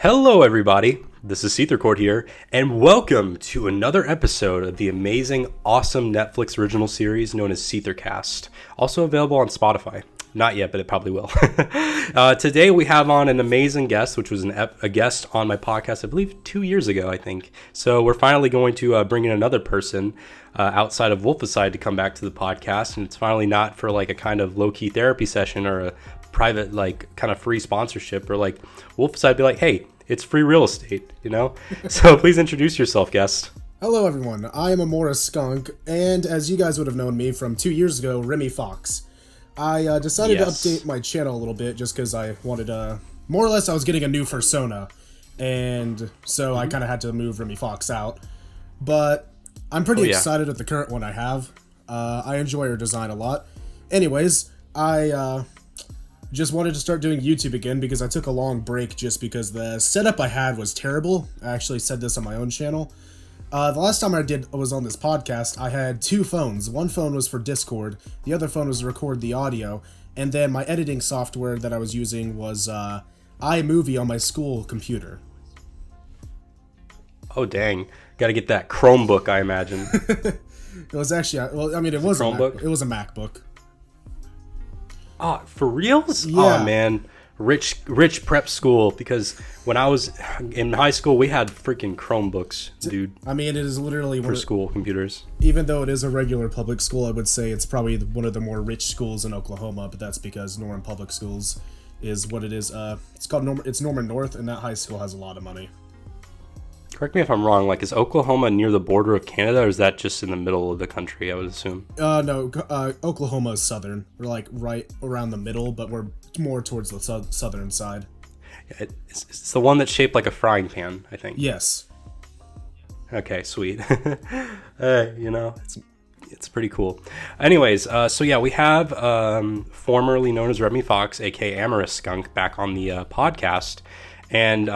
Hello, everybody. This is SeetherCord here, and welcome to another episode of the amazing, awesome Netflix original series known as SeetherCast, also available on Spotify. Not yet, but it probably will. Today we have on an amazing guest, which was a guest on my podcast, I believe 2 years ago, I think. So we're finally going to bring in another person outside of Wolficide to come back to the podcast, and it's finally not for like a kind of low-key therapy session or a private like kind of free sponsorship, or like Wolficide be like, hey, it's free real estate, you know? So please introduce yourself, guest. Hello, everyone. I am Amoris Skunk, and as you guys would have known me from 2 years ago, Remy Fox. I decided to update my channel a little bit just because I wanted more or less I was getting a new persona, and so I kind of had to move Remy Fox out. But I'm pretty excited with the current one I have. I enjoy her design a lot. Anyways, I just wanted to start doing YouTube again because I took a long break just because the setup I had was terrible. I actually said this on my own channel. The last time I was on this podcast, I had two phones. One phone was for Discord, the other phone was to record the audio, and then my editing software that I was using was iMovie on my school computer. Oh, dang. Got to get that Chromebook, I imagine. It was actually, well, I mean, it was a MacBook. It was a MacBook. Oh, for reals? Yeah. Oh, man. Rich prep school, because when I was in high school, we had freaking Chromebooks, dude. I mean, it is literally for school computers. Even though it is a regular public school, I would say it's probably one of the more rich schools in Oklahoma, but that's because Norman Public Schools is what it is. It's called Norman North, and that high school has a lot of money. Correct me if I'm wrong, like, is Oklahoma near the border of Canada, or is that just in the middle of the country, I would assume? No, Oklahoma is southern. We're, like, right around the middle, but we're more towards the southern side. Yeah, it's the one that's shaped like a frying pan, I think. Yes. Okay, sweet. You know, it's pretty cool. Anyways, so yeah, we have formerly known as Remy Fox, aka Amoris Skunk, back on the podcast. And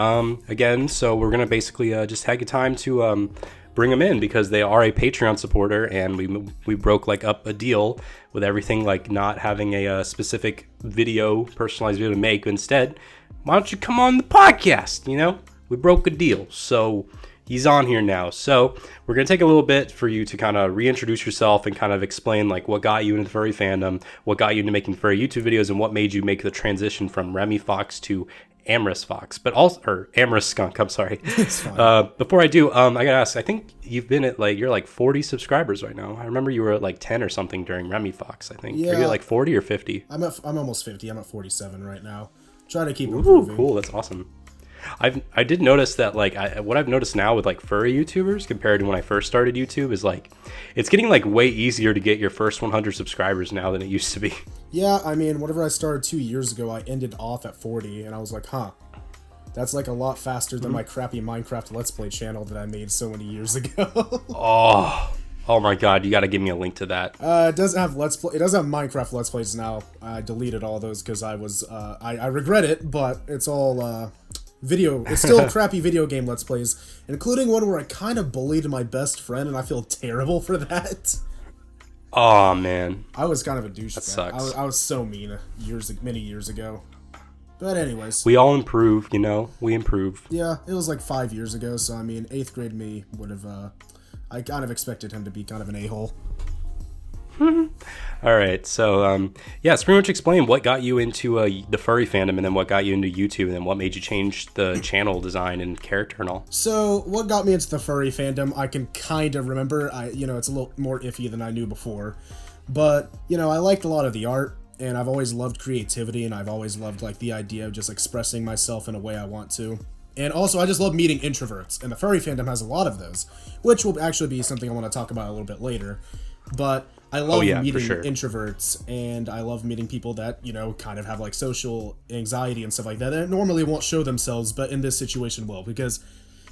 again, so we're going to basically just take a time to bring them in because they are a Patreon supporter, and we broke like up a deal with everything, like not having a specific personalized video to make. Instead, why don't you come on the podcast? You know, we broke a deal. So he's on here now. So we're going to take a little bit for you to kind of reintroduce yourself and kind of explain like what got you into the furry fandom, what got you into making furry YouTube videos, and what made you make the transition from Remy Fox to Amoris Fox, but also, or Amoris Skunk, I'm sorry. Before I do, I gotta ask, I think you've been at you're like 40 subscribers right now. I remember you were at like 10 or something during Remy Fox, I think. Yeah. Are you at like 40 or 50? I'm almost 50. I'm at 47 right now. Trying to keep improving. Ooh, cool, that's awesome. I did notice that what I've noticed now with like furry YouTubers compared to when I first started YouTube is like it's getting like way easier to get your first 100 subscribers now than it used to be. Yeah, I mean, whenever I started 2 years ago, I ended off at 40, and I was like, huh, that's like a lot faster than my crappy Minecraft Let's Play channel that I made so many years ago. Oh my god, you got to give me a link to that. It doesn't have Let's Play. It doesn't have Minecraft Let's Plays now. I deleted all those because I was I regret it, but it's all video. It's still crappy video game Let's Plays, including one where I kind of bullied my best friend, and I feel terrible for that. Oh man, I was kind of a douchebag. That sucks. I was so mean many years ago. But anyways, we all improve, you know. We improve. Yeah, it was like 5 years ago. So I mean, 8th grade me would have. I kind of expected him to be kind of an a-hole. All right, so yeah, it's pretty much explain what got you into the furry fandom, and then what got you into YouTube, and then what made you change the channel design and character and all. So what got me into the furry fandom, I can kind of remember. It's a little more iffy than I knew before, but I liked a lot of the art, and I've always loved creativity, and I've always loved like the idea of just expressing myself in a way I want to. And also, I just love meeting introverts, and the furry fandom has a lot of those, which will actually be something I want to talk about a little bit later. But I love meeting introverts, and I love meeting people that, kind of have like social anxiety and stuff like that. That normally won't show themselves, but in this situation will, because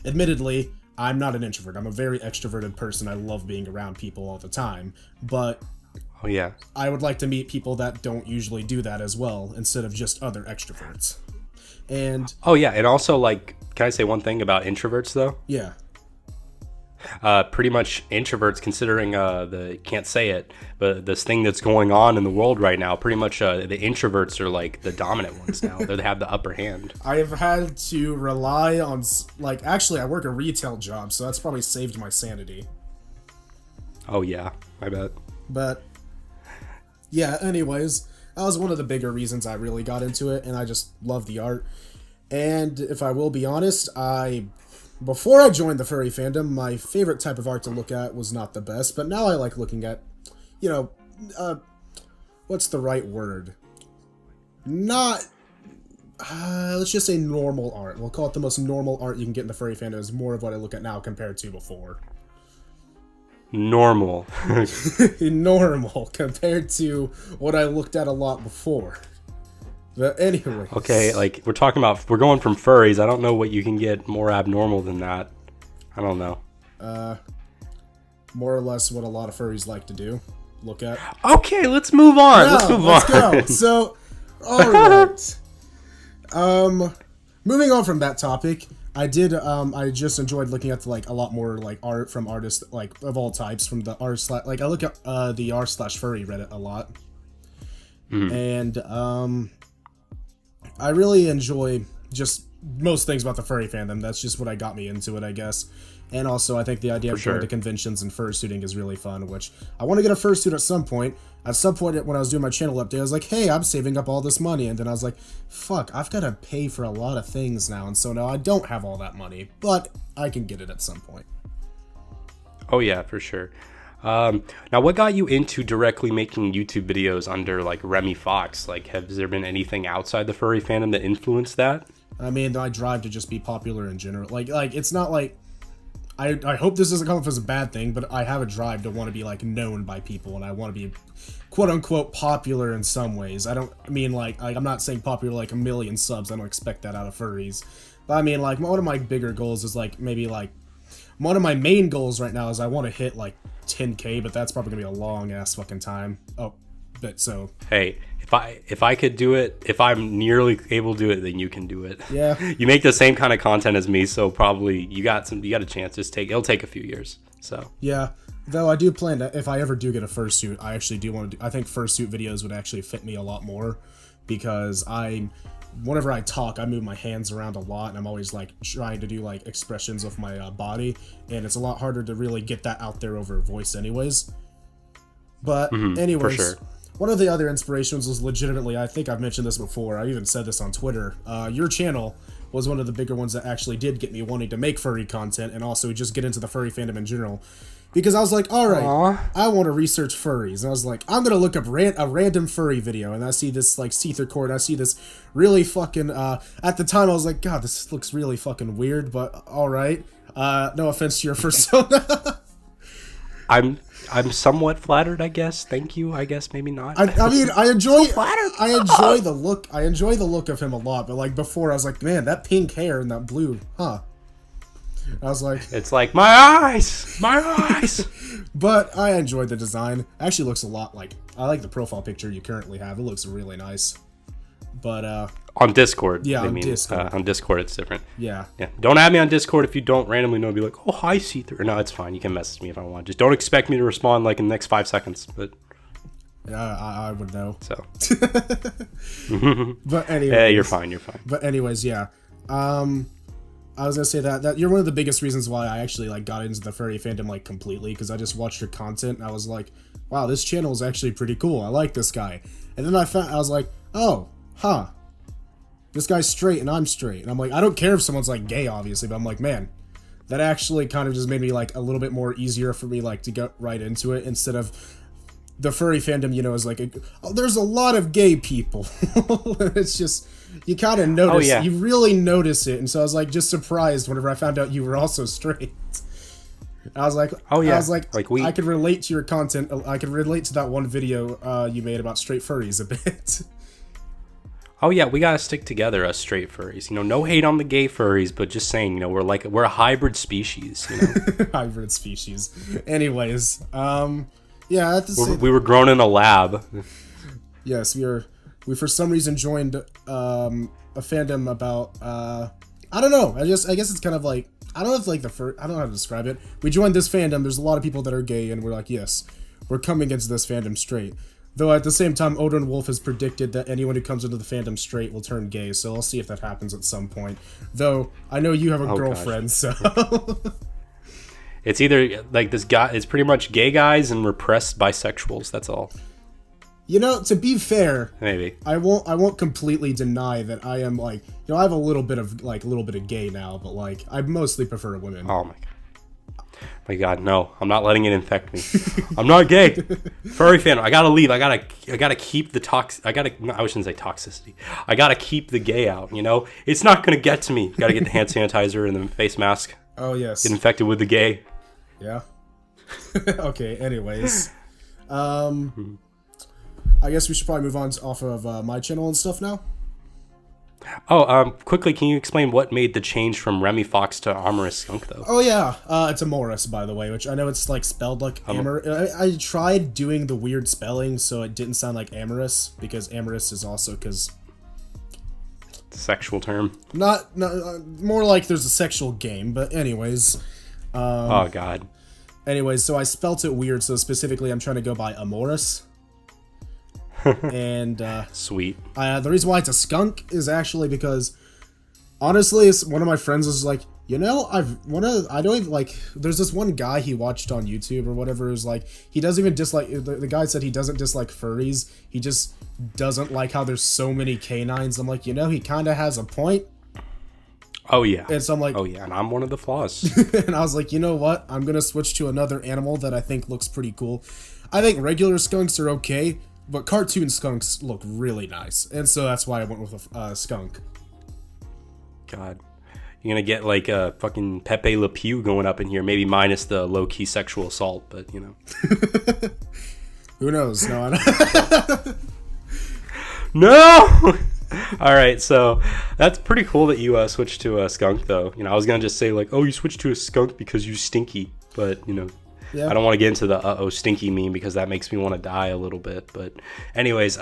admittedly, I'm not an introvert. I'm a very extroverted person. I love being around people all the time, but I would like to meet people that don't usually do that as well, instead of just other extroverts. And and also, like, can I say one thing about introverts though? Yeah. Pretty much introverts, considering the can't say it, but this thing that's going on in the world right now. Pretty much the introverts are like the dominant ones now. They have the upper hand. I have had to rely on actually I work a retail job, so that's probably saved my sanity. Oh yeah, I bet. But yeah, anyways, that was one of the bigger reasons I really got into it, and I just love the art. And if I will be honest, before I joined the furry fandom, my favorite type of art to look at was not the best, but now I like looking at, what's the right word? Not, let's just say normal art. We'll call it the most normal art you can get in the furry fandom is more of what I look at now compared to before. Normal. Normal compared to what I looked at a lot before. But anyway. Okay, like we're going from furries. I don't know what you can get more abnormal than that. I don't know. More or less what a lot of furries like to do. Look at. Okay, let's move on. Let's go. So, all right. Moving on from that topic, I just enjoyed looking at a lot more art from artists of all types from the I look at the r/furry Reddit a lot, and I really enjoy just most things about the furry fandom. That's just what got me into it, I guess. And also, I think the idea of going to conventions and fursuiting is really fun, which I want to get a fursuit at some point. At some point, when I was doing my channel update, I was like, hey, I'm saving up all this money. And then I was like, fuck, I've got to pay for a lot of things now. And so now I don't have all that money, but I can get it at some point. Oh, yeah, for sure. Now, what got you into directly making YouTube videos under, Remy Fox? Has there been anything outside the furry fandom that influenced that? I mean, my drive to just be popular in general. It's not like... I hope this doesn't come off as a bad thing, but I have a drive to want to be, known by people, and I want to be, quote-unquote, popular in some ways. I don't mean, I'm not saying popular like a million subs. I don't expect that out of furries. But I mean, one of my bigger goals is, maybe, one of my main goals right now is I want to hit, 10K, but that's probably going to be a long-ass fucking time. Oh, but so... Hey, if I could do it, if I'm nearly able to do it, then you can do it. Yeah. You make the same kind of content as me, so probably you got a chance. It'll take a few years. So yeah, though I do plan to, if I ever do get a fursuit, I actually do want to I think fursuit videos would actually fit me a lot more, because whenever I talk, I move my hands around a lot, and I'm always trying to do expressions of my body, and it's a lot harder to really get that out there over voice anyways. But anyways, for sure. One of the other inspirations was legitimately, I think I've mentioned this before, I even said this on Twitter, your channel was one of the bigger ones that actually did get me wanting to make furry content and also just get into the furry fandom in general. Because I was like, alright, I want to research furries. And I was like, I'm going to look up a random furry video, and I see this SeetherCord, I see this really fucking, at the time I was like, God, this looks really fucking weird, but alright. No offense to your persona. I'm somewhat flattered, I guess. Thank you. I guess maybe not. I mean, I enjoy the look. I enjoy the look of him a lot. But before, I was like, man, that pink hair and that blue, huh? I was like, it's like my eyes. But I enjoyed the design. It actually looks a lot I like the profile picture you currently have. It looks really nice. But on Discord, yeah, Discord. On Discord, it's different. Yeah. Don't add me on Discord if you don't randomly know. Be like, oh, hi, Seether. No, it's fine. You can message me if I want. Just don't expect me to respond in the next 5 seconds. But yeah, I would know. So. But anyways, yeah, you're fine. But anyways, yeah. I was gonna say that you're one of the biggest reasons why I actually got into the furry fandom completely, because I just watched your content and I was like, wow, this channel is actually pretty cool. I like this guy. And then I was like, oh. Huh. This guy's straight and I'm straight. And I'm like, I don't care if someone's gay, obviously, but I'm like, man, that actually kind of just made me a little bit more easier for me to get right into it, instead of the furry fandom, is there's a lot of gay people. It's just, you kind of notice, oh, yeah. You really notice it. And so I was just surprised whenever I found out you were also straight. I was like, oh yeah, I was like I could relate to your content. I could relate to that one video you made about straight furries a bit. Oh yeah, we gotta stick together, us straight furries. No hate on the gay furries, but just saying, we're a hybrid species. Hybrid species. Anyways, yeah, we were grown in a lab. Yes, we for some reason joined a fandom about I don't know. I guess it's kind of I don't know if like I don't know how to describe it. We joined this fandom. There's a lot of people that are gay, and we're like, yes, we're coming into this fandom straight. Though at the same time, Odin Wolf has predicted that anyone who comes into the fandom straight will turn gay, so I'll see if that happens at some point. Though, I know you have a girlfriend, so... It's either, like, this guy... It's pretty much gay guys and repressed bisexuals, that's all. You know, to be fair... Maybe. I won't completely deny that I am, like... You know, I have a little bit of gay now, but, like, I mostly prefer women. Oh, my God. My God, no! I'm not letting it infect me. I'm not gay. Furry fan, I gotta leave. I gotta keep the I shouldn't say toxicity. I gotta keep the gay out. You know, it's not gonna get to me. Gotta get the hand sanitizer and the face mask. Oh yes. Get infected with the gay. Yeah. Okay. Anyways, I guess we should probably move on off of my channel and stuff now. Oh, quickly, can you explain what made the change from Remy Fox to Amoris Skunk, though? Oh, yeah. It's Amoris, by the way, which I know it's, like, spelled like Amor... I tried doing the weird spelling, so it didn't sound like amorous, because amorous is also, because... It's a sexual term. Not more like there's a sexual game, but anyways. Oh, God. Anyways, so I spelt it weird, so specifically I'm trying to go by Amoris. And sweet. The reason why it's a skunk is actually because honestly, one of my friends was like, you know, I don't even like. There's this one guy he watched on YouTube or whatever is like he doesn't even dislike. The guy said he doesn't dislike furries. He just doesn't like how there's so many canines. I'm like, you know, he kind of has a point. Oh yeah. And so I'm like, oh yeah, and I'm one of the flaws. And I was like, you know what? I'm gonna switch to another animal that I think looks pretty cool. I think regular skunks are okay. But cartoon skunks look really nice, and so that's why I went with a skunk. God. You're gonna get like a fucking Pepe Le Pew going up in here, maybe minus the low-key sexual assault, but you know. Who knows? No, I don't. No! Alright, so that's pretty cool that you switched to a skunk, though. You know, I was gonna just say, like, oh, you switched to a skunk because you stinky, but, you know. Yeah. I don't want to get into the uh-oh stinky meme because that makes me want to die a little bit. But anyways,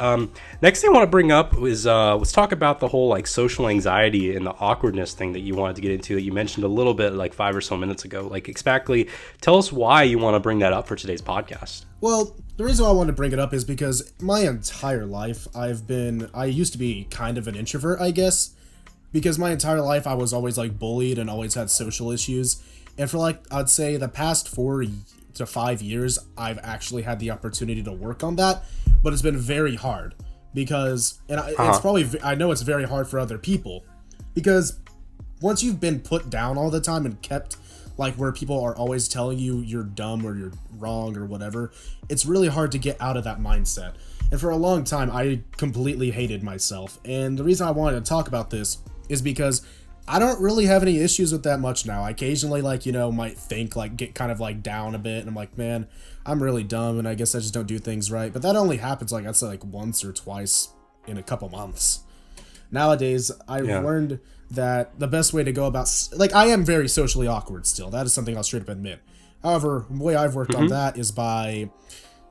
next thing I want to bring up is let's talk about the whole like social anxiety and the awkwardness thing that you wanted to get into that you mentioned a little bit like 5 or so minutes ago. Like exactly, tell us why you want to bring that up for today's podcast. Well, the reason why I wanted to bring it up is because my entire life I used to be kind of an introvert, I guess, because my entire life I was always like bullied and always had social issues. And for like, I'd say the past 4 to 5 years, I've actually had the opportunity to work on that, but it's been very hard because, it's probably, I know it's very hard for other people because once you've been put down all the time and kept like where people are always telling you you're dumb or you're wrong or whatever, it's really hard to get out of that mindset. And for a long time, I completely hated myself. And the reason I wanted to talk about this is because I don't really have any issues with that much now. I occasionally, like, you know, might think, like, get kind of, like, down a bit, and I'm like, man, I'm really dumb, and I guess I just don't do things right. But that only happens, like, I'd say, like, once or twice in a couple months. Nowadays, I've learned that the best way to go about... Like, I am very socially awkward still. That is something I'll straight up admit. However, the way I've worked on that is by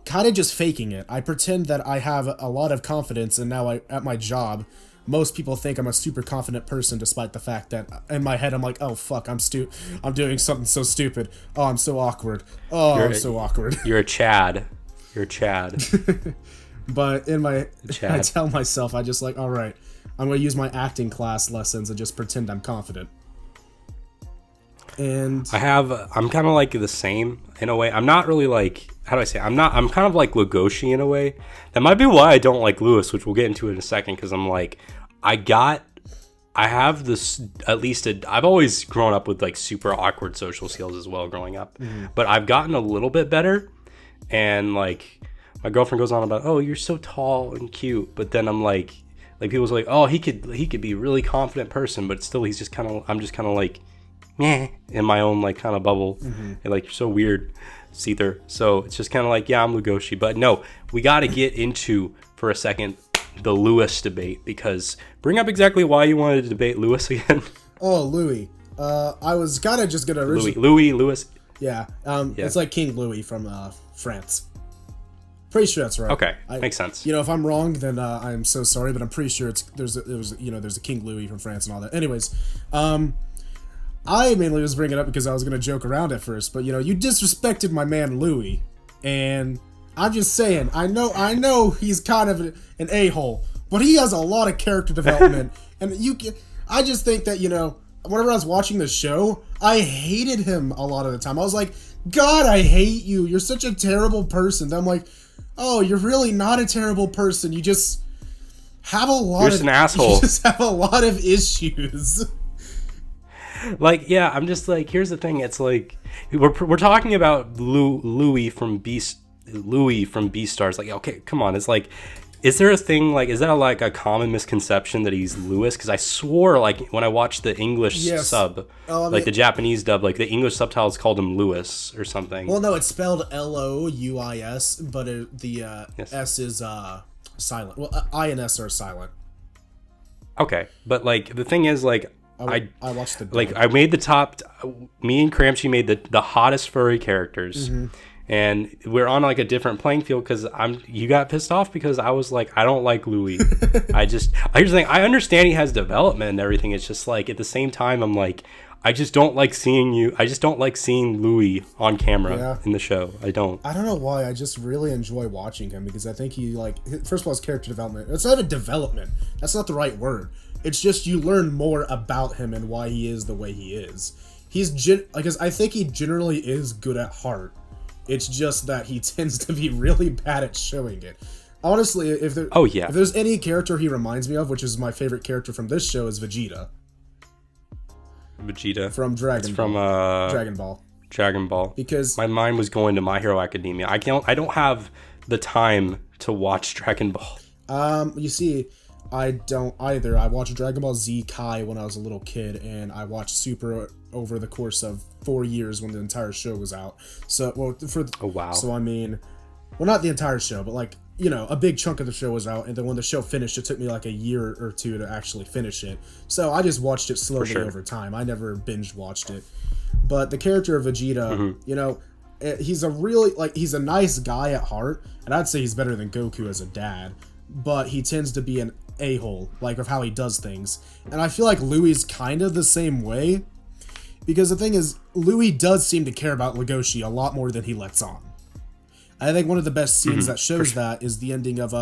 kind of just faking it. I pretend that I have a lot of confidence, and now at my job... Most people think I'm a super confident person, despite the fact that in my head I'm like, oh fuck, I'm doing something so stupid. Oh, I'm so awkward. Oh, I'm so awkward. You're a Chad. You're a Chad. But in my, I tell myself, I just like, all right, I'm gonna use my acting class lessons and just pretend I'm confident. And I'm kind of like the same in a way. I'm not really like, how do I say? I'm kind of like Lugoshi in a way. That might be why I don't like Lewis, which we'll get into in a second. Because I'm like, I have this, at least I've always grown up with like super awkward social skills as well growing up. But I've gotten a little bit better. And like, my girlfriend goes on about, oh, you're so tall and cute. But then I'm like people's like, oh, he could be a really confident person. But still, I'm just kind of like, meh, in my own like kind of bubble. And like, you're so weird, Seether. So it's just kind of like, yeah, I'm Lugoshi. But no, we got to get into for a second the Lewis debate, because bring up exactly why you wanted to debate Lewis again. Oh, Louis. I was kind of just gonna Lewis. Yeah. It's like King Louis from France. Pretty sure that's right. Okay, makes sense. You know, if I'm wrong, then I'm so sorry, but I'm pretty sure there's a King Louis from France and all that. Anyways, I mainly was bringing it up because I was going to joke around at first, but, you know, you disrespected my man Louis, and I'm just saying, I know he's kind of an a-hole, but he has a lot of character development, and I just think that, you know, whenever I was watching the show, I hated him a lot of the time. I was like, God, I hate you. You're such a terrible person. Then I'm like, oh, you're really not a terrible person. You just have a lot You're just an asshole. You just have a lot of issues. Like, yeah, I'm just like, here's the thing. It's like, we're talking about Louis from Beastars. Like, okay, come on. It's like, is there a thing, like, is that like a common misconception that he's Louis? Because I swore, like, when I watched the English sub, like the Japanese dub, like the English subtitles called him Louis or something. Well, no, it's spelled Louis, but the S is silent. Well, I and S are silent. Okay, but like the thing is, like, I watched the dub. Like, I made the top. Me and Cramshy made the hottest furry characters. Mm-hmm. And we're on like a different playing field because you got pissed off because I was like, I don't like Louis. Here's the thing, I understand he has development and everything. It's just like, at the same time, I'm like, I just don't like seeing Louis on camera in the show. I don't know why. I just really enjoy watching him because I think he, like, first of all, his character development. It's not even development. That's not the right word. It's just you learn more about him and why he is the way he is. Because I think he generally is good at heart. It's just that he tends to be really bad at showing it. Honestly, if there's any character he reminds me of, which is my favorite character from this show, is Vegeta. From Dragon Ball. Dragon Ball. Because my mind was going to My Hero Academia. I don't have the time to watch Dragon Ball. You see, I don't either. I watched Dragon Ball Z Kai when I was a little kid, and I watched Super over the course of 4 years when the entire show was out. So, oh wow. So I mean, well, not the entire show, but like, you know, a big chunk of the show was out, and then when the show finished, it took me like a year or two to actually finish it. So I just watched it slowly over time. I never binge watched it. But the character of Vegeta, you know, he's a nice guy at heart, and I'd say he's better than Goku as a dad. But he tends to be an a-hole, like, of how he does things. And I feel like Louis is kind of the same way. Because the thing is, Louis does seem to care about Legoshi a lot more than he lets on. I think one of the best scenes that shows that is the ending of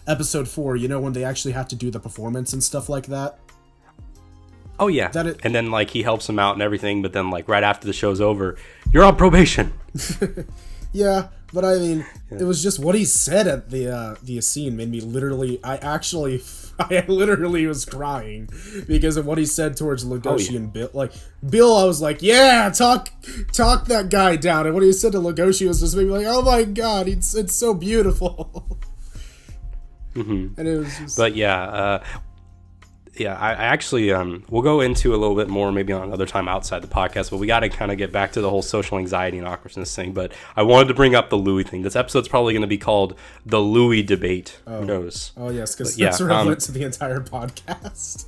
episode 4, you know, when they actually have to do the performance and stuff like that. Oh, yeah. And then, like, he helps him out and everything, but then, like, right after the show's over, you're on probation. Yeah, but I mean, it was just what he said at the scene made me literally, I literally was crying because of what he said towards Legoshi and Bill. Like, Bill, I was like, yeah, talk that guy down. And what he said to Legoshi was just maybe like, oh my God, it's so beautiful. And it was just... But I actually, we'll go into a little bit more maybe on another time outside the podcast, but we got to kind of get back to the whole social anxiety and awkwardness thing. But I wanted to bring up the Louis thing. This episode's probably going to be called the Louis debate. Who knows? Oh, yes, because that's relevant to the entire podcast.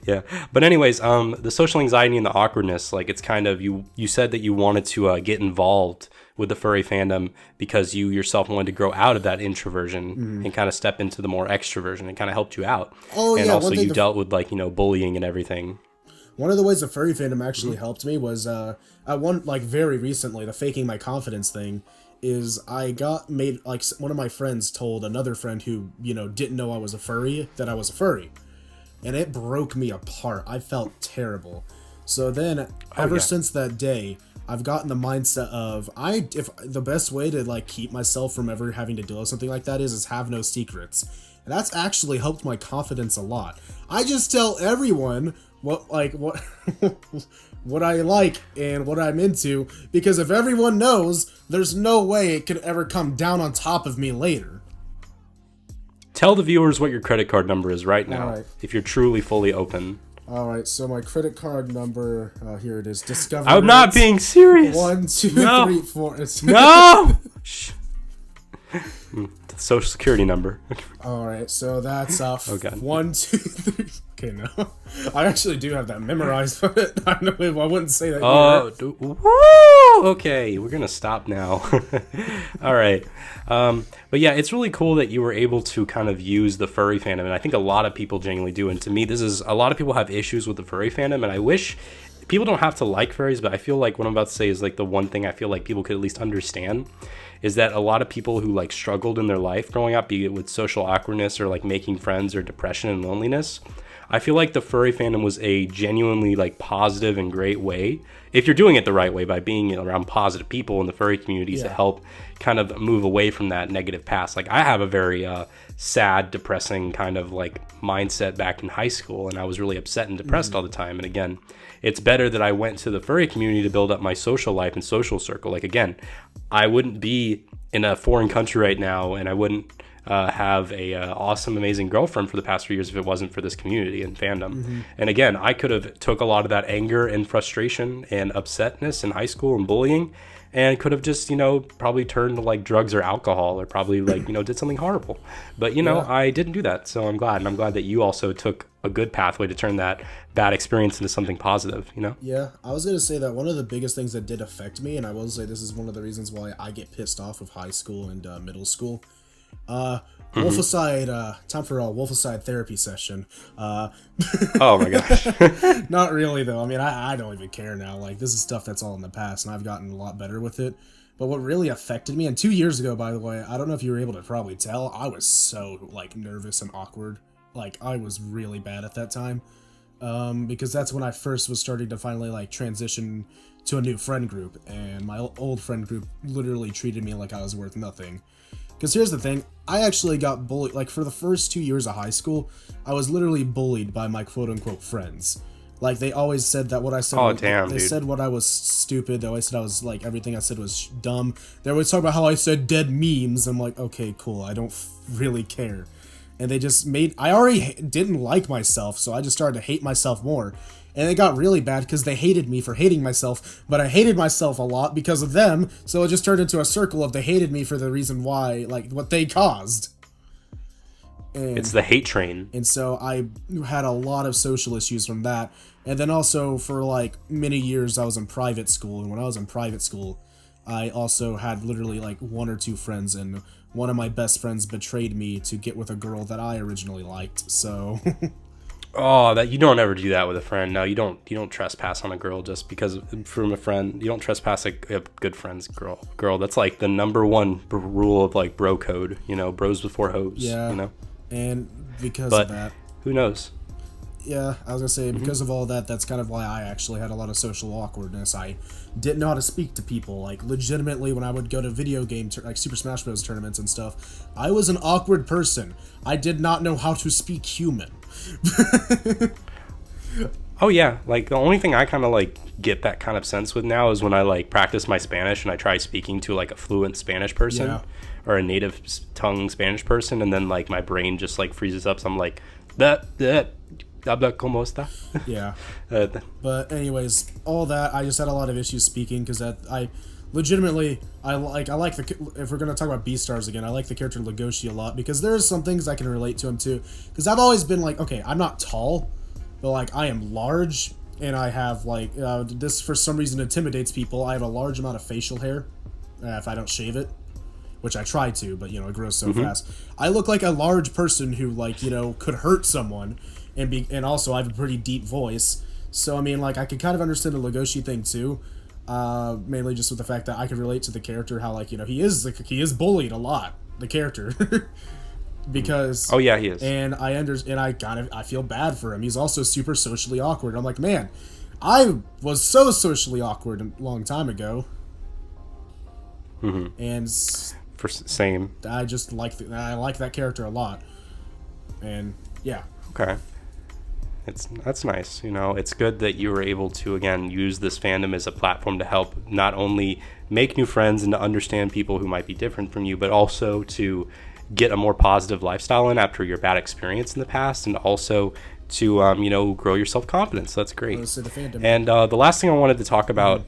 Yeah. But anyways, the social anxiety and the awkwardness, like, it's kind of, you said that you wanted to get involved with the furry fandom because you yourself wanted to grow out of that introversion and kind of step into the more extroversion. It kind of helped you out. And also you dealt with, like, you know, bullying and everything. One of the ways the furry fandom actually helped me was very recently, the faking my confidence thing is one of my friends told another friend who, you know, didn't know I was a furry that I was a furry. And it broke me apart. I felt terrible. So then, since that day, I've gotten the mindset of if the best way to, like, keep myself from ever having to deal with something like that is have no secrets. And that's actually helped my confidence a lot. I just tell everyone what what I like and what I'm into, because if everyone knows, there's no way it could ever come down on top of me later. Tell the viewers what your credit card number is right now, if you're truly fully open. All right, so my credit card number, here it is. Discover. I'm not being serious. 1, 2, 3, 4. No. The social security number. All right, so that's 1, 2, 3. Okay, no, I actually do have that memorized, but I wouldn't say that. Woo! Okay, we're gonna stop now. All right, but yeah, it's really cool that you were able to kind of use the furry fandom, and I think a lot of people genuinely do. And to me, a lot of people have issues with the furry fandom, and I wish people don't have to like furries, but I feel like what I'm about to say is like the one thing I feel like people could at least understand is that a lot of people who like struggled in their life growing up, be it with social awkwardness or like making friends or depression and loneliness, I feel like the furry fandom was a genuinely like positive and great way, if you're doing it the right way, by being around positive people in the furry communities to help kind of move away from that negative past. Like I have a very sad, depressing kind of like mindset back in high school, and I was really upset and depressed all the time. And again, it's better that I went to the furry community to build up my social life and social circle. Like again, I wouldn't be in a foreign country right now, and I wouldn't have a awesome, amazing girlfriend for the past 3 years if it wasn't for this community and fandom. And again, I could have took a lot of that anger and frustration and upsetness in high school and bullying, and could have just, probably turned to like drugs or alcohol, or probably like, did something horrible. But, I didn't do that. So I'm glad. And I'm glad that you also took a good pathway to turn that bad experience into something positive, Yeah, I was going to say that one of the biggest things that did affect me, and I will say this is one of the reasons why I get pissed off with high school and middle school. Wolficide, time for a Wolficide therapy session. Oh my gosh. Not really though. I mean, I don't even care now. Like, this is stuff that's all in the past, and I've gotten a lot better with it. But what really affected me, and 2 years ago, by the way, I don't know if you were able to probably tell, I was so like nervous and awkward. Like, I was really bad at that time. Because that's when I first was starting to finally like transition to a new friend group, and my old friend group literally treated me like I was worth nothing. Because here's the thing, I actually got bullied, like for the first 2 years of high school, I was literally bullied by my quote-unquote friends. Like, they always said that what I said, they said what I was stupid, they always said I was, like, everything I said was dumb. They always talk about how I said dead memes. I'm like, okay, cool, I don't really care. And they just I already didn't like myself, so I just started to hate myself more. And it got really bad because they hated me for hating myself, but I hated myself a lot because of them, so it just turned into a circle of they hated me for the reason why, like, what they caused. And, it's the hate train. And so I had a lot of social issues from that. And then also for, like, many years I was in private school, and when I was in private school, I also had literally, like, 1 or 2 friends, and one of my best friends betrayed me to get with a girl that I originally liked, so... Oh, that you don't ever do that with a friend. No, you don't trespass on a girl just because from a friend. You don't trespass a good friend's girl. That's like the number one rule of like bro code. Bros before hoes. Yeah. And because of that, who knows? Yeah, I was gonna say because of all that, that's kind of why I actually had a lot of social awkwardness. I didn't know how to speak to people. Like, legitimately, when I would go to video game like Super Smash Bros. Tournaments and stuff, I was an awkward person. I did not know how to speak human. Oh yeah, like the only thing I kind of like get that kind of sense with now is when I like practice my Spanish and I try speaking to like a fluent Spanish person or a native tongue Spanish person, and then like my brain just like freezes up, so I'm like that habla como está. Yeah. But anyways, all that, I just had a lot of issues speaking because I legitimately, I like if we're gonna talk about Beastars again, I like the character Legoshi a lot because there's some things I can relate to him too. Because I've always been like, okay, I'm not tall, but like I am large, and I have like this for some reason intimidates people. I have a large amount of facial hair if I don't shave it, which I try to, but it grows so fast. I look like a large person who like could hurt someone, and also I have a pretty deep voice. So I mean, like, I could kind of understand the Legoshi thing too. Mainly just with the fact that I could relate to the character, how like he is bullied a lot, the character, because oh yeah, he is, and I feel bad for him. He's also super socially awkward. I'm like, man, I was so socially awkward a long time ago, and for same. I just I like that character a lot, and yeah. Okay. That's nice. It's good that you were able to, again, use this fandom as a platform to help not only make new friends and to understand people who might be different from you, but also to get a more positive lifestyle in after your bad experience in the past, and also to, grow your self-confidence. So that's great. The fandom. And the last thing I wanted to talk about...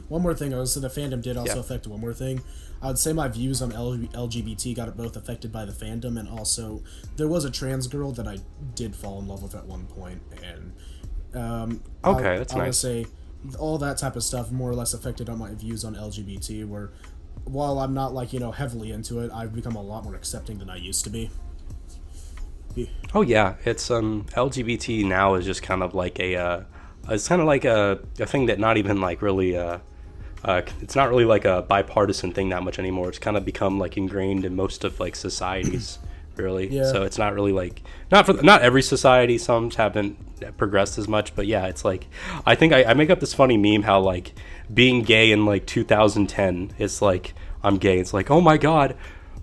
One more thing. The fandom did also affect one more thing. I would say my views on LGBT got both affected by the fandom, and also there was a trans girl that I did fall in love with at one point, and okay, that's nice. I would say all that type of stuff more or less affected on my views on LGBT, where while I'm not like heavily into it, I've become a lot more accepting than I used to be. Oh yeah, it's LGBT now is just kind of like a it's kind of like a thing that not even like really it's not really like a bipartisan thing that much anymore. It's kind of become like ingrained in most of like societies, really. Yeah. So it's not really like not every society. Some haven't progressed as much, but yeah, it's like I think I make up this funny meme how like being gay in like 2010 is like I'm gay. It's like oh my god,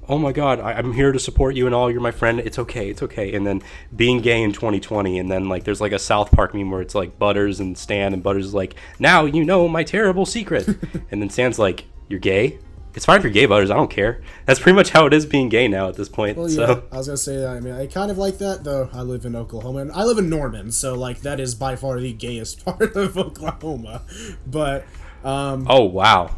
I'm here to support you and all. You're my friend. It's okay. And then being gay in 2020, and then like there's like a South Park meme where it's like Butters and Stan, and Butters is like, now you know my terrible secret, and then Stan's like, you're gay? It's fine if you're gay, Butters. I don't care. That's pretty much how it is being gay now at this point. Well, yeah, I was gonna say that. I mean, I kind of like that, though. I live in Oklahoma, and I live in Norman, so like that is by far the gayest part of Oklahoma. But oh wow,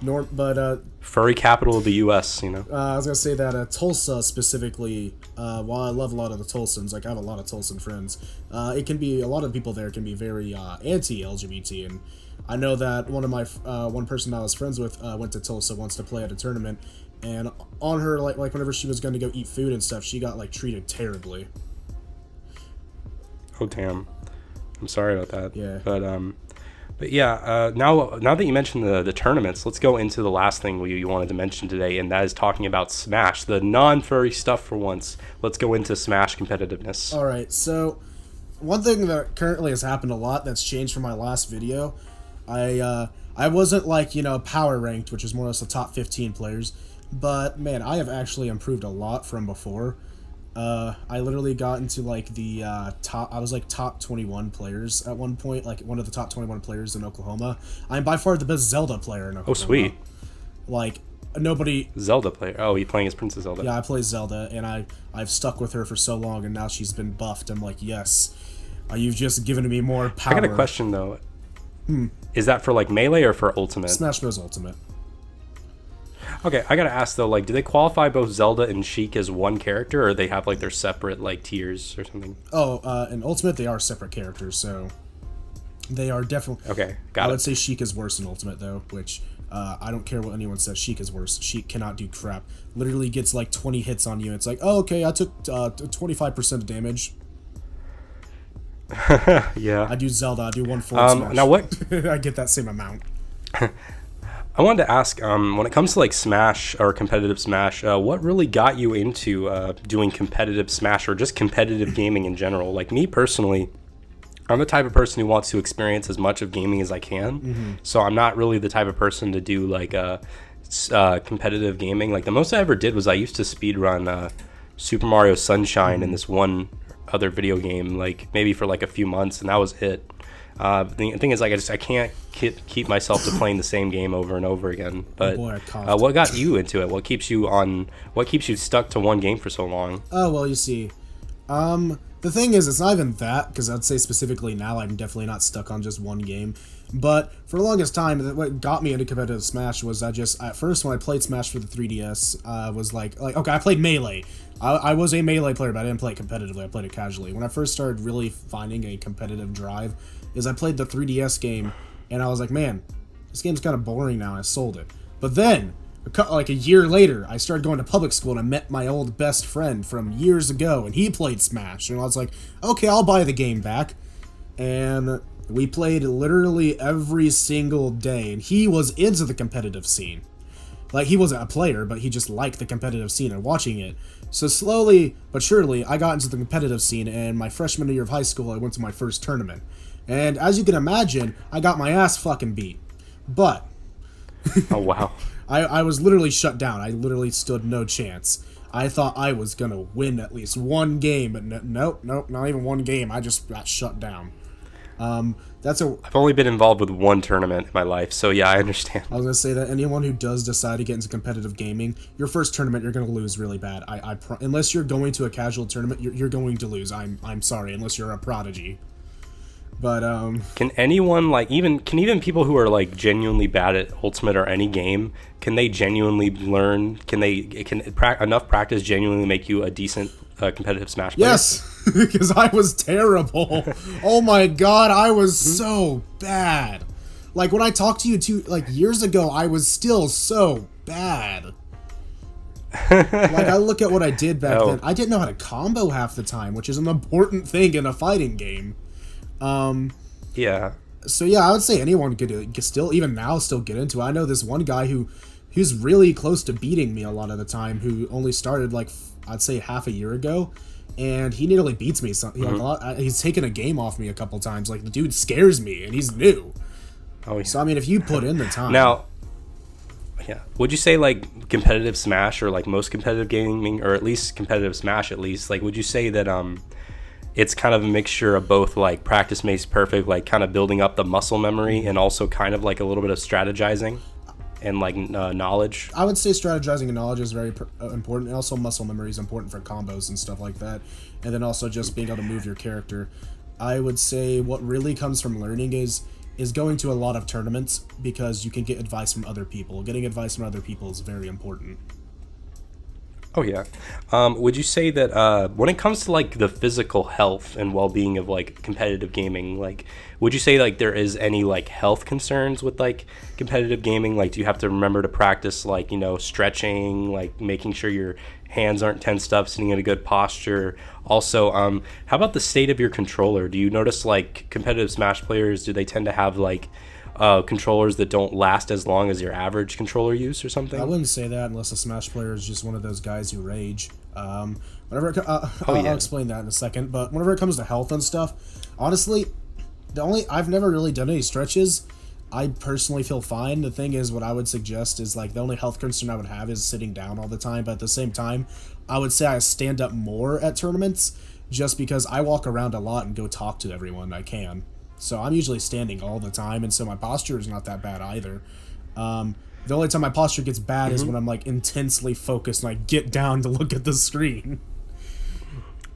furry capital of the U.S. You know. I was gonna say that Tulsa specifically. While I love a lot of the Tulsans, like I have a lot of Tulsan friends, it can be a lot of people there can be very anti-LGBT, and I know that one person I was friends with went to Tulsa once to play at a tournament, and on her like whenever she was going to go eat food and stuff, she got like treated terribly. Oh damn, I'm sorry about that. Yeah. But yeah, now that you mentioned the tournaments, let's go into the last thing you wanted to mention today, and that is talking about Smash, the non-furry stuff for once. Let's go into Smash competitiveness. All right, so one thing that currently has happened a lot that's changed from my last video, I wasn't like, power ranked, which is more or less the top 15 players, but man, I have actually improved a lot from before. I literally got into like the I was like top 21 players at one point, like one of the top 21 players in Oklahoma. I'm by far the best Zelda player in Oklahoma. Oh, sweet. Like, nobody... Zelda player. Oh, you're playing as Princess Zelda. Yeah, I play Zelda, and I've stuck with her for so long, and now she's been buffed. I'm like, yes, you've just given me more power. I got a question, though. Is that for like Melee or for Ultimate? Smash Bros. Ultimate. Okay, I gotta ask though, like, do they qualify both Zelda and Sheik as one character, or they have like their separate like tiers or something? Oh, in Ultimate they are separate characters, so they are definitely. Okay, got it. I would say Sheik is worse in Ultimate though, which I don't care what anyone says. Sheik is worse. Sheik cannot do crap. Literally gets like 20 hits on you. It's like, oh, okay, I took 25% of damage. Yeah. I do Zelda. I do one forward smash. Now what? I get that same amount. I wanted to ask, when it comes to like Smash or competitive Smash, what really got you into doing competitive Smash or just competitive gaming in general? Like me personally, I'm the type of person who wants to experience as much of gaming as I can. So I'm not really the type of person to do like competitive gaming. Like the most I ever did was I used to speedrun Super Mario Sunshine in this one other video game, like maybe for like a few months, and that was it. The thing is, like, I can't keep myself to playing the same game over and over again. But what got you into it? What keeps you stuck to one game for so long? Oh, well, you see, the thing is, it's not even that, because I'd say specifically now I'm definitely not stuck on just one game. But for the longest time, what got me into competitive Smash was at first when I played Smash for the 3DS, was like okay, I played Melee. I was a Melee player, but I didn't play it competitively. I played it casually. When I first started really finding a competitive drive, is I played the 3DS game, and I was like, man, this game's kind of boring now, and I sold it. But then, like a year later, I started going to public school, and I met my old best friend from years ago, and he played Smash, and I was like, okay, I'll buy the game back. And we played literally every single day, and he was into the competitive scene. Like, he wasn't a player, but he just liked the competitive scene and watching it. So slowly but surely, I got into the competitive scene, and my freshman year of high school, I went to my first tournament. And as you can imagine, I got my ass fucking beat. But... Oh, wow. I was literally shut down. I literally stood no chance. I thought I was going to win at least one game, but nope, not even one game. I just got shut down. I've only been involved with one tournament in my life, so yeah, I understand. I was going to say that anyone who does decide to get into competitive gaming, your first tournament, you're going to lose really bad. Unless you're going to a casual tournament, you're going to lose. I'm sorry, unless you're a prodigy. But can anyone can even people who are like genuinely bad at Ultimate or any game, can they genuinely learn? Can enough practice genuinely make you a decent competitive Smash player? Yes, because I was terrible. Oh my god, I was so bad. Like when I talked to you years ago, I was still so bad. Like I look at what I did back then. I didn't know how to combo half the time, which is an important thing in a fighting game. Yeah. So yeah, I would say anyone could still, even now, still get into it. I know this one guy who's really close to beating me a lot of the time, who only started like I'd say half a year ago, and he nearly beats me. So, he's taken a game off me a couple times. Like the dude scares me, and he's new. Oh, yeah. So I mean, if you put in the time now. Yeah. Would you say like competitive Smash or like most competitive gaming, or at least competitive Smash at least, like would you say that it's kind of a mixture of both like practice makes perfect, like kind of building up the muscle memory and also kind of like a little bit of strategizing and like knowledge? I would say strategizing and knowledge is very important. And also muscle memory is important for combos and stuff like that. And then also just being able to move your character. I would say what really comes from learning is going to a lot of tournaments, because you can get advice from other people. Getting advice from other people is very important. Oh yeah. Would you say that when it comes to like the physical health and well-being of like competitive gaming, like would you say like there is any like health concerns with like competitive gaming? Like do you have to remember to practice like, you know, stretching, like making sure your hands aren't tensed up, sitting in a good posture? Also, how about the state of your controller? Do you notice like competitive Smash players, do they tend to have like controllers that don't last as long as your average controller use or something? I wouldn't say that unless a Smash player is just one of those guys who rage. I'll explain that in a second. But whenever it comes to health and stuff, honestly, I've never really done any stretches. I personally feel fine. The thing is, what I would suggest is like the only health concern I would have is sitting down all the time. But at the same time, I would say I stand up more at tournaments, just because I walk around a lot and go talk to everyone I can. So I'm usually standing all the time, and so my posture is not that bad either. The only time my posture gets bad is when I'm like intensely focused and I get down to look at the screen.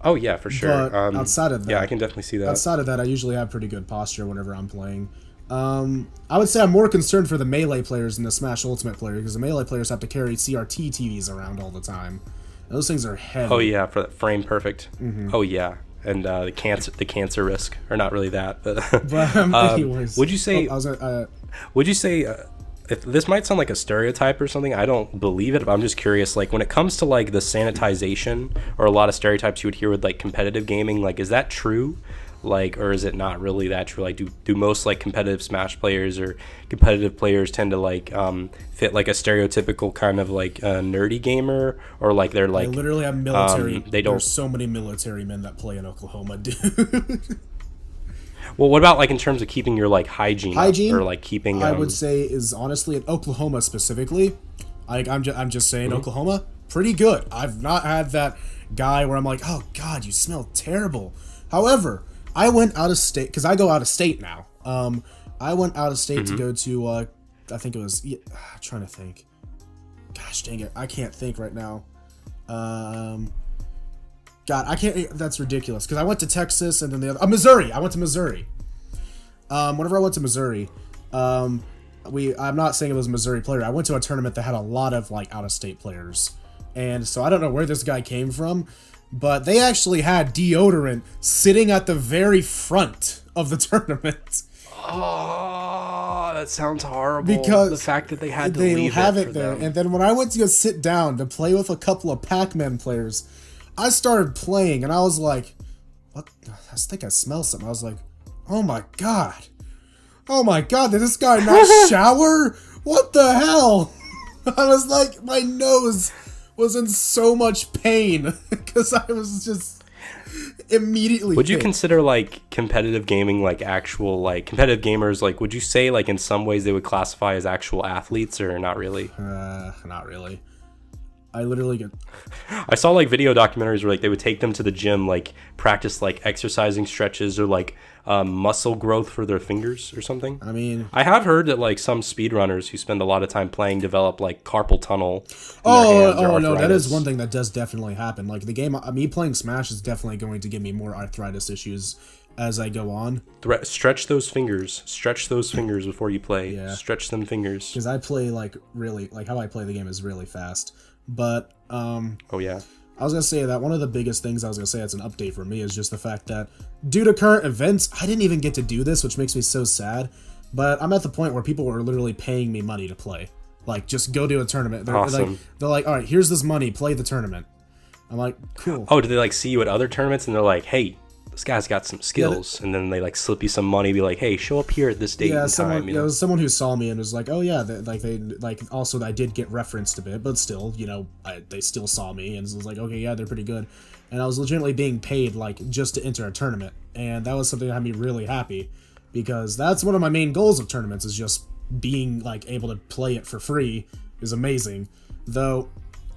Oh yeah, for sure. But outside of that, yeah, I can definitely see that. Outside of that, I usually have pretty good posture whenever I'm playing. I would say I'm more concerned for the melee players than the Smash Ultimate player, because the melee players have to carry CRT TVs around all the time. And those things are heavy. Oh yeah, for that frame perfect. Oh yeah. And the cancer risk, or not really that, but would you say? Would you say if this might sound like a stereotype or something? I don't believe it, but I'm just curious. Like when it comes to like the sanitization, or a lot of stereotypes you would hear with like competitive gaming, like is that true? Like, or is it not really that true? Like, do most like competitive Smash players or competitive players tend to like fit like a stereotypical kind of like nerdy gamer, or like they're like I literally have military. They don't. There's so many military men that play in Oklahoma, dude. Well, what about like in terms of keeping your like hygiene up, or like keeping? I would say is honestly in Oklahoma specifically. Like I'm just saying, Oklahoma, pretty good. I've not had that guy where I'm like, oh God, you smell terrible. However, I went out of state, because I go out of state now. I went out of state to go to, I think it was, I'm trying to think. Gosh dang it, I can't think right now. God, I can't, that's ridiculous, because I went to Texas and then the other, Missouri. I went to Missouri. Whenever I went to Missouri, I'm not saying it was a Missouri player. I went to a tournament that had a lot of, like, out-of-state players. And so I don't know where this guy came from, but they actually had deodorant sitting at the very front of the tournament. Oh, that sounds horrible. Because the fact that they had to leave have it it there. them. And then when I went to go sit down to play with a couple of Pac-Man players, I started playing and I was like, "What? I think I smell something." I was like, "Oh my god! Oh my god! Did this guy not shower? What the hell?" I was like, my nose was in so much pain because I was just immediately would you consider like competitive gaming like actual like competitive gamers, like would you say like in some ways they would classify as actual athletes, or not really? Not really. I literally get I saw like video documentaries where like they would take them to the gym, like practice like exercising stretches or like muscle growth for their fingers or something. I mean, I have heard that like some speedrunners who spend a lot of time playing develop like carpal tunnel. Oh no, that is one thing that does definitely happen. Like the game, me playing Smash is definitely going to give me more arthritis issues as I go on. Stretch those fingers. Stretch those fingers before you play. Yeah. Stretch them fingers. Because I play like really, like how I play the game is really fast. But oh yeah. I was going to say that one of the biggest things I was going to say as an update for me is just the fact that due to current events, I didn't even get to do this, which makes me so sad. But I'm at the point where people are literally paying me money to play. Like, just go to a tournament. They're like, all right, here's this money, play the tournament. I'm like, cool. Oh, do they like see you at other tournaments and they're like, hey, this guy's got some skills, and then they like slip you some money, be like, hey, show up here at this date and time. It was someone who saw me and was like, oh yeah, also I did get referenced a bit, but still, they still saw me and was like, okay, yeah, they're pretty good, and I was legitimately being paid like just to enter a tournament, and that was something that had me really happy, because that's one of my main goals of tournaments, is just being like able to play it for free is amazing. Though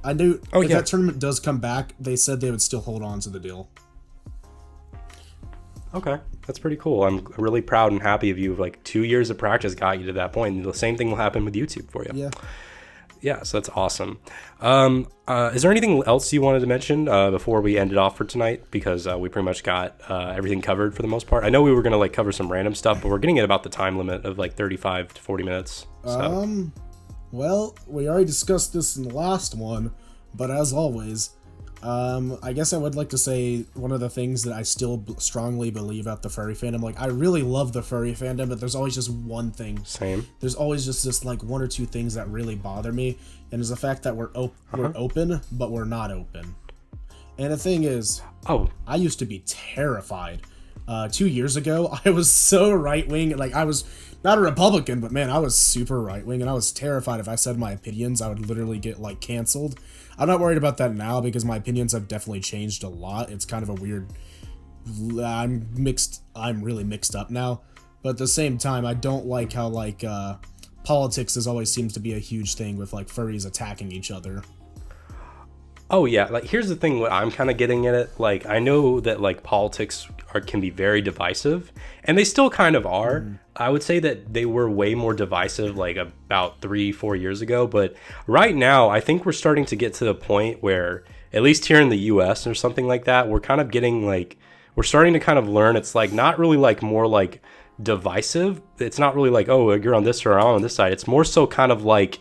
I knew if that tournament does come back, they said they would still hold on to the deal. Okay, that's pretty cool. I'm really proud and happy of you. Like 2 years of practice got you to that point. And the same thing will happen with YouTube for you. Yeah, so that's awesome. Is there anything else you wanted to mention before we end it off for tonight? Because we pretty much got everything covered for the most part. I know we were going to like cover some random stuff, but we're getting at about the time limit of like 35 to 40 minutes. So. Well, we already discussed this in the last one, but as always, I guess I would like to say one of the things that I still strongly believe about the furry fandom. Like, I really love the furry fandom, but there's always just one thing. Same. There's always just this like one or two things that really bother me, and it's the fact that we're open, but we're not open. And the thing is, I used to be terrified. 2 years ago, I was so right wing. Like, I was not a Republican, but man, I was super right wing, and I was terrified if I said my opinions, I would literally get like canceled. I'm not worried about that now because my opinions have definitely changed a lot. It's kind of a weird. I'm really mixed up now, but at the same time, I don't like how like politics always seems to be a huge thing with like furries attacking each other. Oh yeah, like here's the thing. What I'm kind of getting at it. Like I know that like politics can be very divisive, and they still kind of are. I would say that they were way more divisive like about 3-4 years ago, but right now I think we're starting to get to the point where, at least here in the US or something like that, we're kind of getting like, we're starting to kind of learn it's like not really like more like divisive. It's not really like, oh, you're on this or I'm on this side. It's more so kind of like,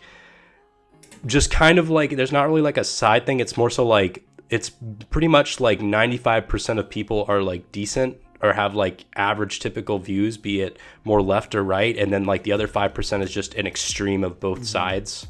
just kind of like, there's not really like a side thing. It's more so like, it's pretty much like 95% of people are like decent or have like average typical views, be it more left or right, and then like the other 5% is just an extreme of both sides,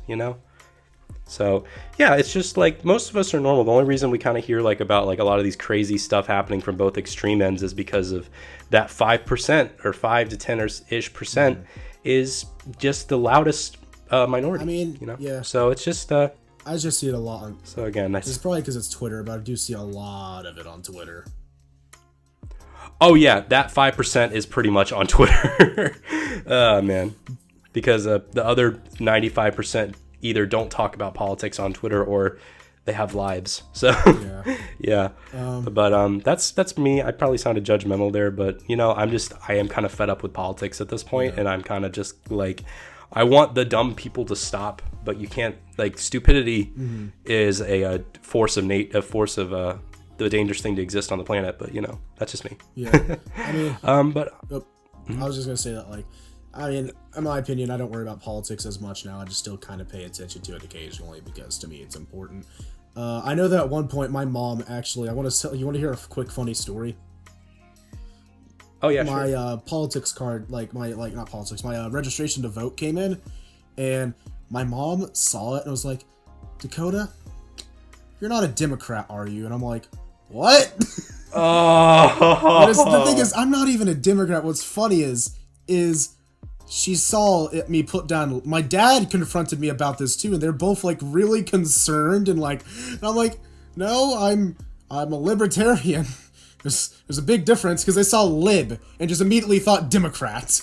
So yeah, it's just like most of us are normal. The only reason we kind of hear like about like a lot of these crazy stuff happening from both extreme ends is because of that 5% or 5 to 10-ish% is just the loudest minority. I mean, yeah. So it's just I just see it a lot. So again, it's probably because it's Twitter, but I do see a lot of it on Twitter. Oh yeah, that 5% is pretty much on Twitter. Man, because the other 95% either don't talk about politics on Twitter or they have lives. So yeah. But that's me. I probably sounded judgmental there, but I am kind of fed up with politics at this point, and I'm kind of just like, I want the dumb people to stop, but you can't. Like, stupidity is a force of the dangerous thing to exist on the planet, but that's just me. Yeah. I mean, I was just gonna say that, like, I mean, in my opinion, I don't worry about politics as much now. I just still kind of pay attention to it occasionally because to me it's important. I know that at one point my mom actually, you want to hear a quick funny story? Oh yeah, my sure. Politics card, my registration to vote came in, and my mom saw it and was like, Dakota, you're not a Democrat, are you? And I'm like, what? Oh. The thing is, I'm not even a Democrat. What's funny is she saw me put down. My dad confronted me about this too, and they're both like really concerned and I'm like, no, I'm a libertarian. There's a big difference because they saw lib and just immediately thought Democrat.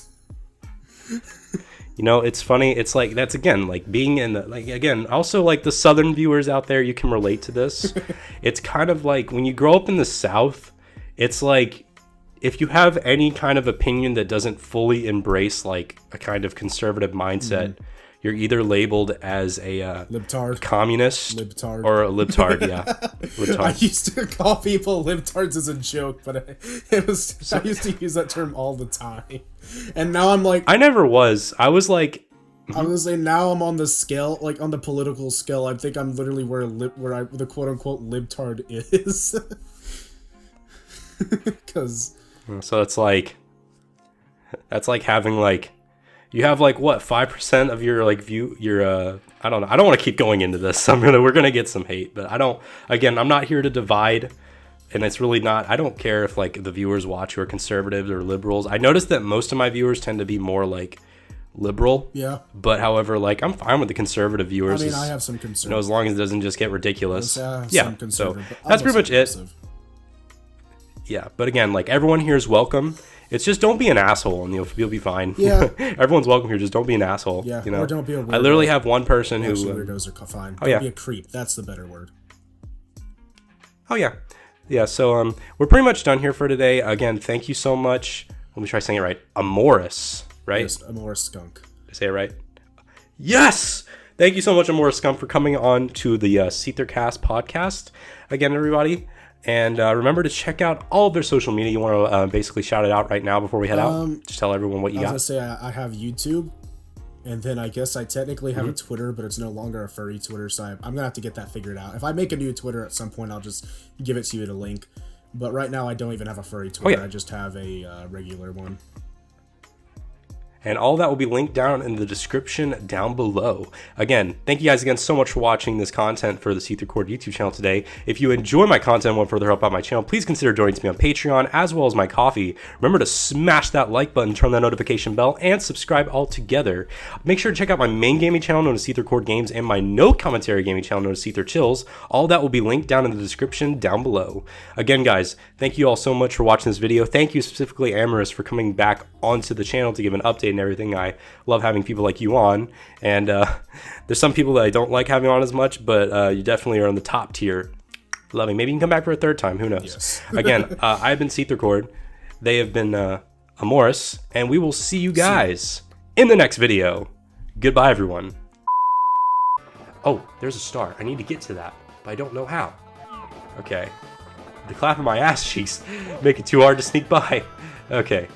It's funny. It's like, that's again, like being in the, like, again, also like the Southern viewers out there, you can relate to this. It's kind of like when you grow up in the South, it's like, if you have any kind of opinion that doesn't fully embrace like a kind of conservative mindset, you're either labeled as a libtard, communist, libtard, or a libtard. Yeah, libtard. I used to call people libtards as a joke, but I used to use that term all the time. And now I'm like, I never was. I was like, I was gonna say, now I'm on the scale, like on the political scale. I think I'm literally where the quote unquote libtard is. Because so it's like, that's like having like, you have like what, 5% of your like view, your I don't know. I don't want to keep going into this. We're gonna get some hate, but I'm not here to divide And it's really not, I don't care if like the viewers watch who are conservatives or liberals. I noticed that most of my viewers tend to be more like liberal. Yeah. But however, like I'm fine with the conservative viewers. I mean, I have some conservative. You know, as long as it doesn't just get ridiculous. Yeah. So that's pretty much it. Yeah. But again, like everyone here is welcome. It's just don't be an asshole and you'll be fine. Yeah. Everyone's welcome here. Just don't be an asshole. Yeah. You know? Or don't be a weirdo. I literally have one person who. Weirdos are fine. Don't be a creep. That's the better word. Oh yeah. Yeah, so we're pretty much done here for today. Again, thank you so much. Let me try saying it right. Amoris, right? Yes, Amoris Skunk. Did I say it right? Yes! Thank you so much, Amoris Skunk, for coming on to the SeetherCast podcast. Again, everybody. And remember to check out all of their social media. You want to basically shout it out right now before we head out? Just tell everyone what you got. I was going to say, I have YouTube. And then I guess I technically have a Twitter, but it's no longer a furry Twitter, so I'm going to have to get that figured out. If I make a new Twitter at some point, I'll just give it to you in a link. But right now, I don't even have a furry Twitter. I just have a regular one. And all that will be linked down in the description down below. Again, thank you guys again so much for watching this content for the SeetherCord YouTube channel today. If you enjoy my content and want further help out my channel, please consider joining me on Patreon as well as my coffee. Remember to smash that like button, turn that notification bell, and subscribe all together. Make sure to check out my main gaming channel known as SeetherCord Games and my no commentary gaming channel known as Seether Chills. All that will be linked down in the description down below. Again, guys, thank you all so much for watching this video. Thank you specifically, Amoris, for coming back onto the channel to give an update and everything. I love having people like you on, and there's some people that I don't like having on as much, but you definitely are on the top tier. Loving. Maybe you can come back for a third time. Who knows? Yes. Again, I've been SeetherCord. They have been Amoris, and we will see you guys in the next video. Goodbye, everyone. Oh, there's a star. I need to get to that, but I don't know how. Okay. The clap of my ass cheeks make it too hard to sneak by. Okay.